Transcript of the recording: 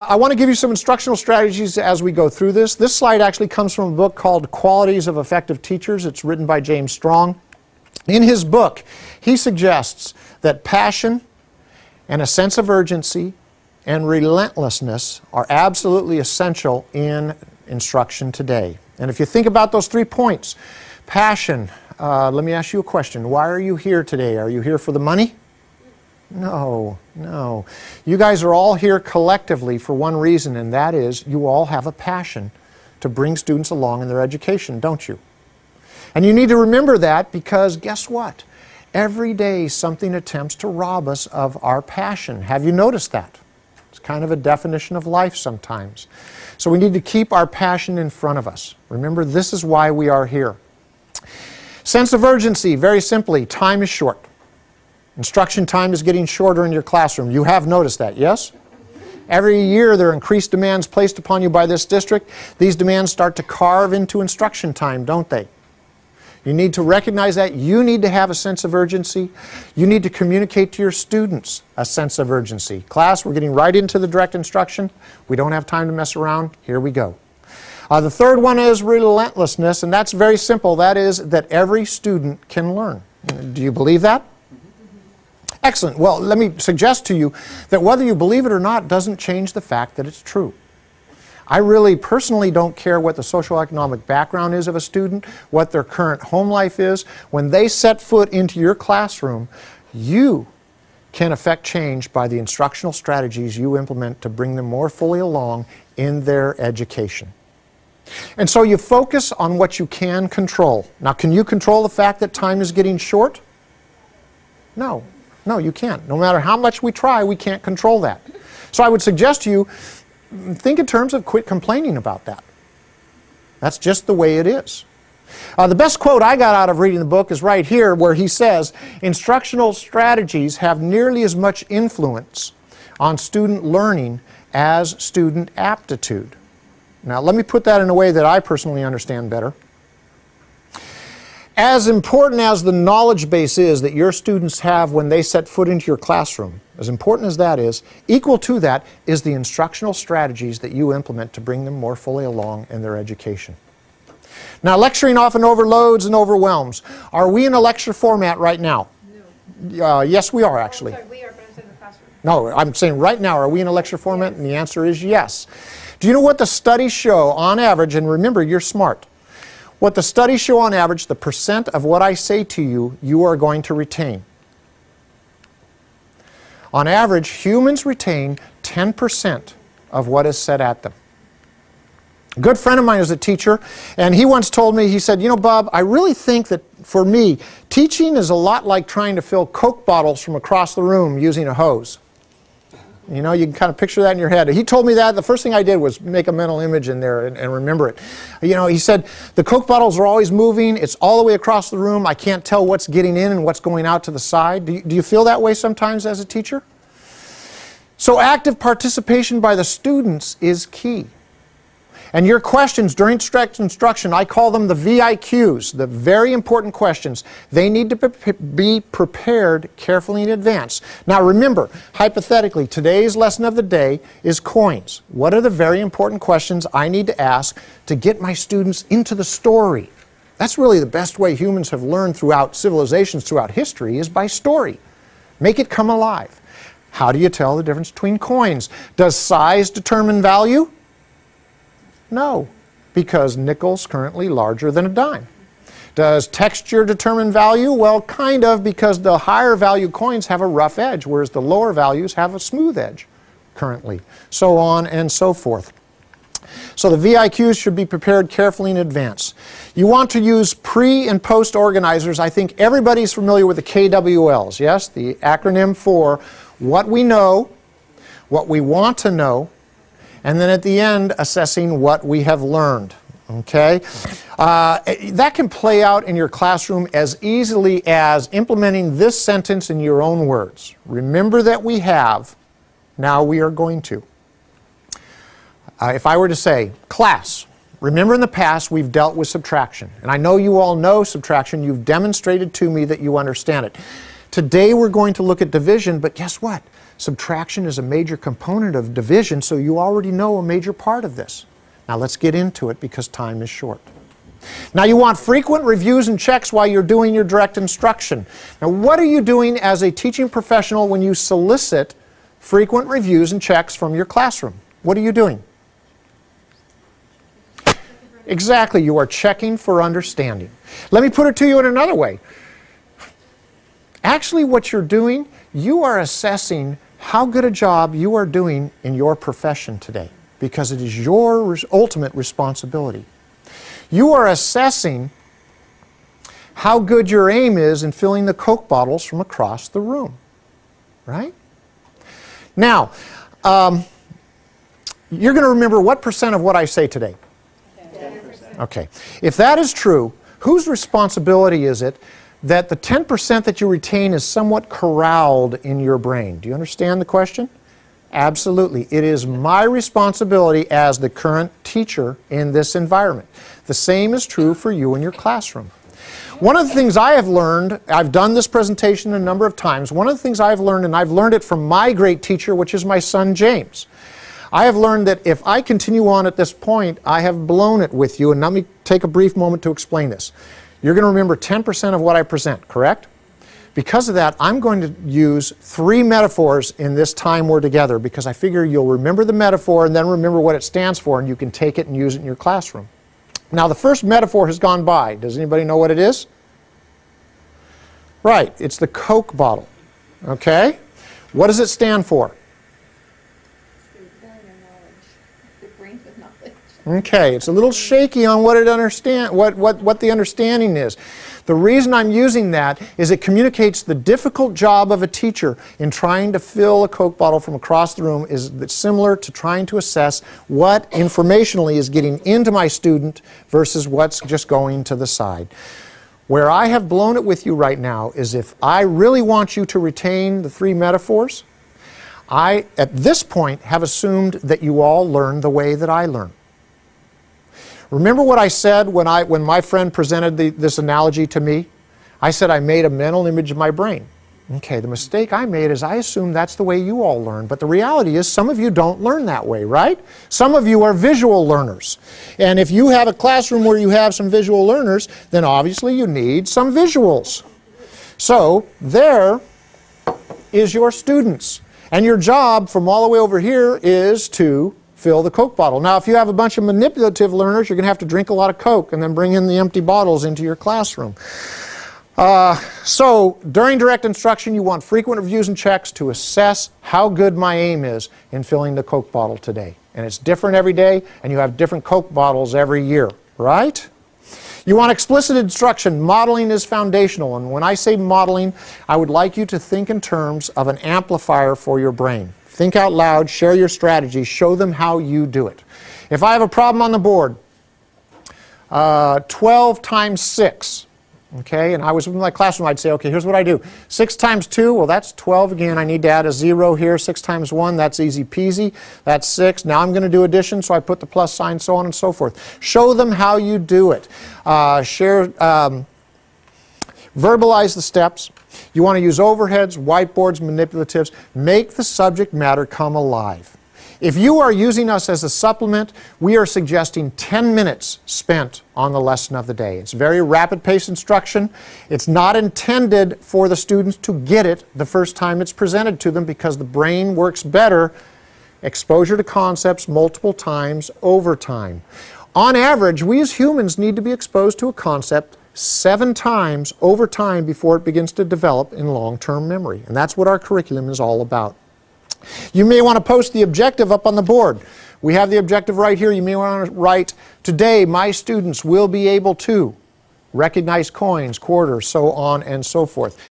I want to give you some instructional strategies as we go through this. This slide actually comes from a book called Qualities of Effective Teachers. It's written by James Strong. In his book, he suggests that passion and a sense of urgency and relentlessness are absolutely essential in instruction today. And if you think about those 3 points, passion, let me ask you a question. Why are you here today? Are you here for the money? No, no. You guys are all here collectively for one reason, and that is you all have a passion to bring students along in their education, don't you? And you need to remember that because guess what? Every day something attempts to rob us of our passion. Have you noticed that? It's kind of a definition of life sometimes. So we need to keep our passion in front of us. Remember, this is why we are here. Sense of urgency, very simply, time is short. Instruction time is getting shorter in your classroom. You have noticed that, yes? Every year there are increased demands placed upon you by this district. These demands start to carve into instruction time, don't they? You need to recognize that. You need to have a sense of urgency. You need to communicate to your students a sense of urgency. Class, we're getting right into the direct instruction. We don't have time to mess around. Here we go. The third one is relentlessness, and that's very simple. That is that every student can learn. Do you believe that? Excellent. Well, let me suggest to you that whether you believe it or not doesn't change the fact that it's true. I really personally don't care what the socioeconomic background is of a student, what their current home life is. When they set foot into your classroom, you can affect change by the instructional strategies you implement to bring them more fully along in their education. And so you focus on what you can control. Now, can you control the fact that time is getting short? No. No, you can't. No matter how much we try, we can't control that. So I would suggest to you, think in terms of quit complaining about that. That's just the way it is. The best quote I got out of reading the book is right here where he says, instructional strategies have nearly as much influence on student learning as student aptitude. Now let me put that in a way that I personally understand better. As important as the knowledge base is that your students have when they set foot into your classroom, as important as that is, equal to that is the instructional strategies that you implement to bring them more fully along in their education. Now, lecturing often overloads and overwhelms. Are we in a lecture format right now? No. Yes, we are actually. Sorry, we are, but I'm saying the classroom. No, I'm saying right now, are we in a lecture format? Yes. And the answer is yes. Do you know what the studies show on average, and remember, you're smart. What the studies show on average, the percent of what I say to you, you are going to retain. On average, humans retain 10% of what is said at them. A good friend of mine is a teacher, and he once told me, he said, you know, Bob, I really think that for me, teaching is a lot like trying to fill Coke bottles from across the room using a hose. You know, you can kind of picture that in your head. He told me that. The first thing I did was make a mental image in there and remember it. You know, he said, the Coke bottles are always moving. It's all the way across the room. I can't tell what's getting in and what's going out to the side. Do you feel that way sometimes as a teacher? So active participation by the students is key. And your questions during direct instruction, I call them the VIQs, the very important questions. They need to be prepared carefully in advance. Now remember, hypothetically, today's lesson of the day is coins. What are the very important questions I need to ask to get my students into the story? That's really the best way humans have learned throughout civilizations, throughout history, is by story. Make it come alive. How do you tell the difference between coins? Does size determine value? No, because nickel's currently larger than a dime. Does texture determine value? Well, kind of, because the higher value coins have a rough edge, whereas the lower values have a smooth edge currently. So on and so forth. So the VIQs should be prepared carefully in advance. You want to use pre- and post organizers. I think everybody's familiar with the KWLs, yes? The acronym for what we know, what we want to know, and then at the end, assessing what we have learned, okay? That can play out in your classroom as easily as implementing this sentence in your own words. Remember that we have, now we are going to. If I were to say, class, remember in the past we've dealt with subtraction. And I know you all know subtraction. You've demonstrated to me that you understand it. Today we're going to look at division, but guess what? Subtraction is a major component of division, so you already know a major part of this. Now let's get into it because time is short. Now you want frequent reviews and checks while you're doing your direct instruction. Now what are you doing as a teaching professional when you solicit frequent reviews and checks from your classroom? What are you doing? Exactly, you are checking for understanding. Let me put it to you in another way. Actually, what you're doing, you are assessing how good a job you are doing in your profession today, because it is your ultimate responsibility. You are assessing how good your aim is in filling the Coke bottles from across the room, right? Now, you're going to remember what percent of what I say today? 10%. Okay. If that is true, whose responsibility is it that the 10% that you retain is somewhat corralled in your brain? Do you understand the question? Absolutely. It is my responsibility as the current teacher in this environment. The same is true for you in your classroom. One of the things I have learned, I've done this presentation a number of times, one of the things I've learned, and I've learned it from my great teacher, which is my son James. I have learned that if I continue on at this point, I have blown it with you, and let me take a brief moment to explain this. You're going to remember 10% of what I present, correct? Because of that, I'm going to use 3 metaphors in this time we're together, because I figure you'll remember the metaphor and then remember what it stands for, and you can take it and use it in your classroom. Now, the first metaphor has gone by. Does anybody know what it is? Right, it's the Coke bottle. Okay? What does it stand for? Okay, it's a little shaky on what the understanding is. The reason I'm using that is it communicates the difficult job of a teacher in trying to fill a Coke bottle from across the room is similar to trying to assess what informationally is getting into my student versus what's just going to the side. Where I have blown it with you right now is if I really want you to retain the 3 metaphors, I, at this point, have assumed that you all learn the way that I learn. Remember what I said when my friend presented this analogy to me? I said I made a mental image of my brain. Okay, the mistake I made is I assumed that's the way you all learn, but the reality is some of you don't learn that way, right? Some of you are visual learners. And if you have a classroom where you have some visual learners, then obviously you need some visuals. So there is your students. And your job from all the way over here is to fill the Coke bottle. Now, if you have a bunch of manipulative learners, you're going to have to drink a lot of Coke and then bring in the empty bottles into your classroom. So, during direct instruction, you want frequent reviews and checks to assess how good my aim is in filling the Coke bottle today. And it's different every day, and you have different Coke bottles every year, right? You want explicit instruction. Modeling is foundational. And when I say modeling, I would like you to think in terms of an amplifier for your brain. Think out loud, share your strategy, show them how you do it. If I have a problem on the board, 12 times 6, okay, and I was in my classroom, I'd say, okay, here's what I do. 6 times 2, well, that's 12 again. I need to add a 0 here. 6 times 1, that's easy peasy. That's 6. Now I'm going to do addition, so I put the plus sign, so on and so forth. Show them how you do it. Verbalize the steps. You want to use overheads, whiteboards, manipulatives. Make the subject matter come alive. If you are using us as a supplement, we are suggesting 10 minutes spent on the lesson of the day. It's very rapid-paced instruction. It's not intended for the students to get it the first time it's presented to them because the brain works better exposure to concepts multiple times over time. On average, we as humans need to be exposed to a concept 7 times over time before it begins to develop in long-term memory. And that's what our curriculum is all about. You may want to post the objective up on the board. We have the objective right here. You may want to write, today my students will be able to recognize coins, quarters, so on and so forth.